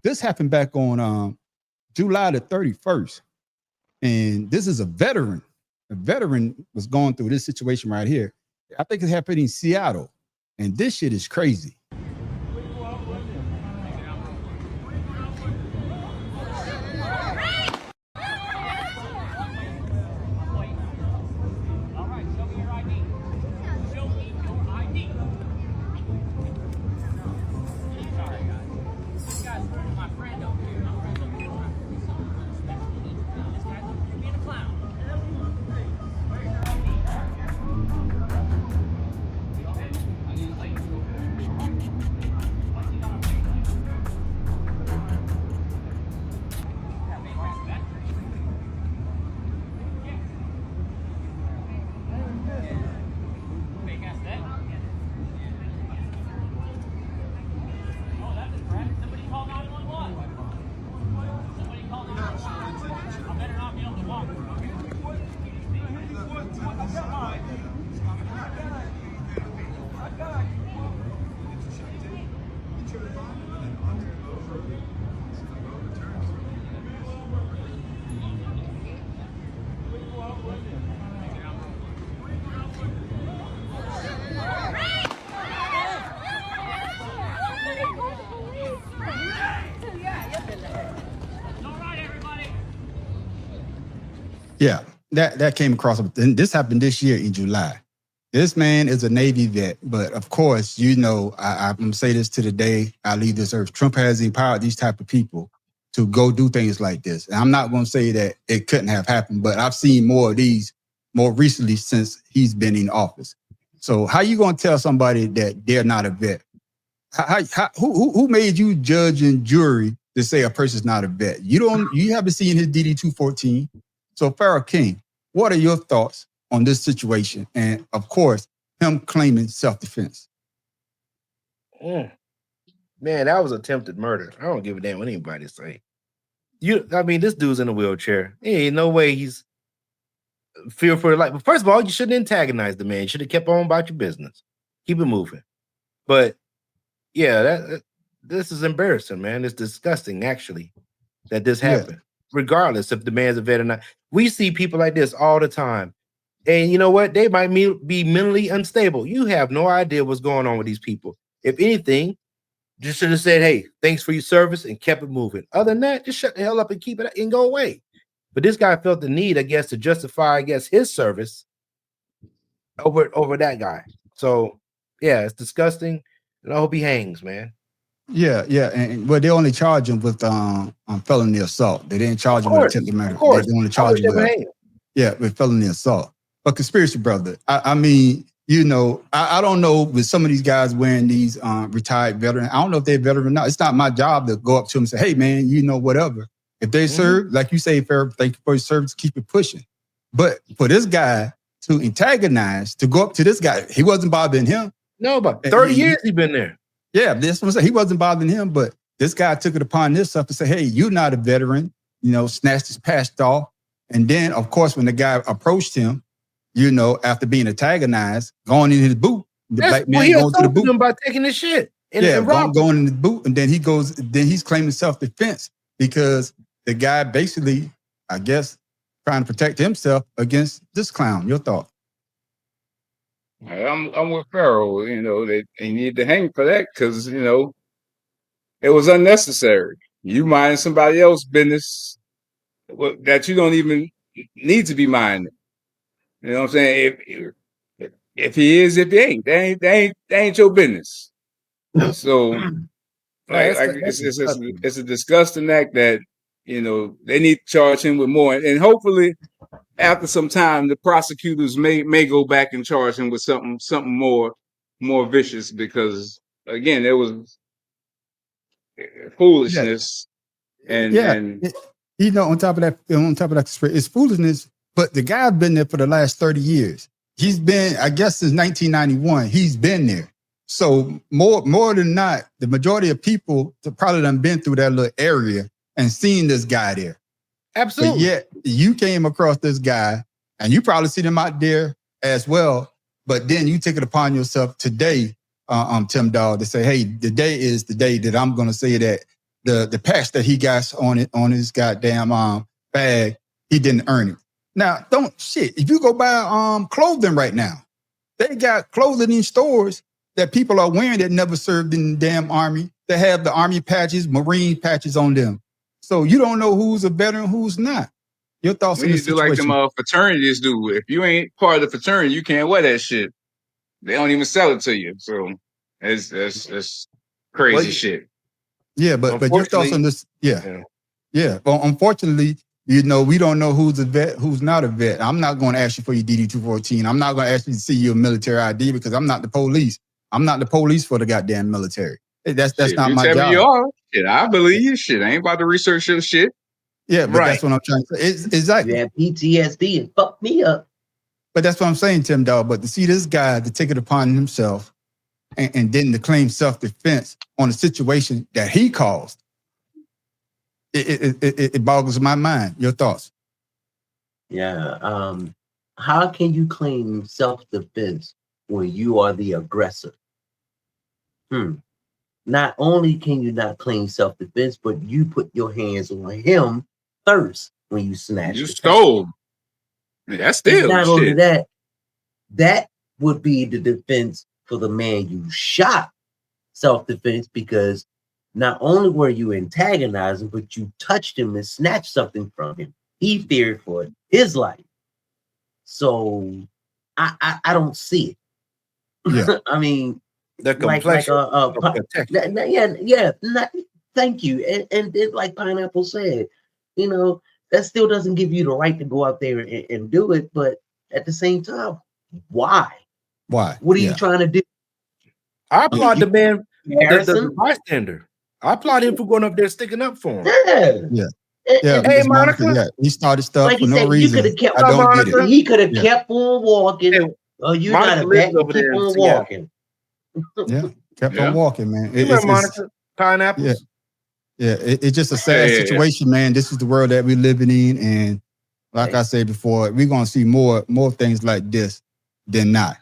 this happened back on July the 31st. And this is a veteran. A veteran was going through this situation right here. I think it happened in Seattle. And this shit is crazy. Yeah, that came across. And this happened this year in July. This man is a Navy vet, but of course, I'm going to say this to the day I leave this earth. Trump has empowered these type of people to go do things like this. And I'm not going to say that it couldn't have happened, but I've seen more of these more recently since he's been in office. So how you going to tell somebody that they're not a vet? Who made you judge and jury to say a person's not a vet? You haven't seen his DD 214. So Pharaoh King, what are your thoughts on this situation? And of course, him claiming self-defense. Man, that was attempted murder. I don't give a damn what anybody say. This dude's in a wheelchair. Ain't no way he's fear for life. But first of all, you shouldn't antagonize the man. You should have kept on about your business. Keep it moving. But yeah, this is embarrassing, man. It's disgusting, actually, that this happened. Regardless if the man's a vet or not. We see people like this all the time. And you know what? They might be mentally unstable. You have no idea what's going on with these people. If anything, you should have said, hey, thanks for your service and kept it moving. Other than that, just shut the hell up and keep it and go away. But this guy felt the need, I guess, to justify, his service over that guy. So, yeah, it's disgusting. And I hope he hangs, man. Yeah. But they only charge him with felony assault. They didn't charge him with attempted murder. Of course. They only charge him with felony assault. But conspiracy brother, I don't know with some of these guys wearing these retired veterans. I don't know if they're veteran or not. It's not my job to go up to them and say, hey, man, whatever. If they serve, like you say, Pharaoh, thank you for your service, keep it pushing. But for this guy to antagonize, to go up to this guy, he wasn't bothering him. No, but 30 years he's been there. Yeah, this one he wasn't bothering him, but this guy took it upon himself to say, hey, you're not a veteran, snatched his patch off. And then, of course, when the guy approached him, after being antagonized, going in his boot, the black man going to the boot. Him by taking his shit. Going in the boot. And then he's claiming self-defense because the guy basically, I guess, trying to protect himself against this clown. Your thought? I'm with Pharaoh. They need to hang for that because it was unnecessary. You mind somebody else's business that you don't even need to be minding. You know what I'm saying? If he is, if he ain't, they ain't your business. So it's a disgusting act that they need to charge him with more, and hopefully after some time the prosecutors may go back and charge him with something more vicious, because again there was foolishness and on top of that it's foolishness. But the guy's been there for the last 30 years. He's been, I guess, since 1991. He's been there. So more than not, the majority of people probably done been through that little area and seen this guy there. Absolutely. But yet you came across this guy and you probably see him out there as well. But then you take it upon yourself today, Tim Dog, to say, hey, today is the day that I'm going to say that the patch that he got on his goddamn bag, he didn't earn it. Now, if you go buy clothing right now, they got clothing in stores that people are wearing that never served in the damn army, that have the army patches, Marine patches on them. So you don't know who's a veteran, who's not. Your thoughts We on the need to do like situation? them fraternities do. If you ain't part of the fraternity, you can't wear that shit. They don't even sell it to you. So it's crazy shit. Yeah, but your thoughts on this? Yeah. Well, unfortunately, we don't know who's a vet, who's not a vet. I'm not going to ask you for your DD-214. I'm not going to ask you to see your military ID because I'm not the police. I'm not the police for the goddamn military. That's shit, not you my tell job. me you are. Shit, I believe you. Shit, I ain't about to research your shit. Yeah, but that's what I'm trying to say. Exactly. You have PTSD and fuck me up. But that's what I'm saying, Tim Dog. But to see this guy to take it upon himself and then to claim self-defense on a situation that he caused, it boggles my mind. Your thoughts? Yeah. How can you claim self-defense when you are the aggressor? Not only can you not claim self-defense, but you put your hands on him first when you snatch. You stole. That's still not shit. only that, that would be the defense for the man you shot. Self-defense, because not only were you antagonizing, but you touched him and snatched something from him. He feared for his life. So I don't see it. Yeah. I mean, the complexion of protection. Thank you. And then, like Pineapple said, that still doesn't give you the right to go out there and do it. But at the same time, why? Why? What are you trying to do? I applaud the man, the bystander. I applaud him for going up there sticking up for him. Yeah. Hey, Monica. He started stuff like for no said, reason. You could have kept. I don't get it. He could have kept on walking. Hey, you Monica got a bet. over Keep there on in walking. Yeah, kept on walking, man. Monica, pineapples. It's just a sad situation, man. This is the world that we're living in, and like I said before, we're gonna see more things like this than not.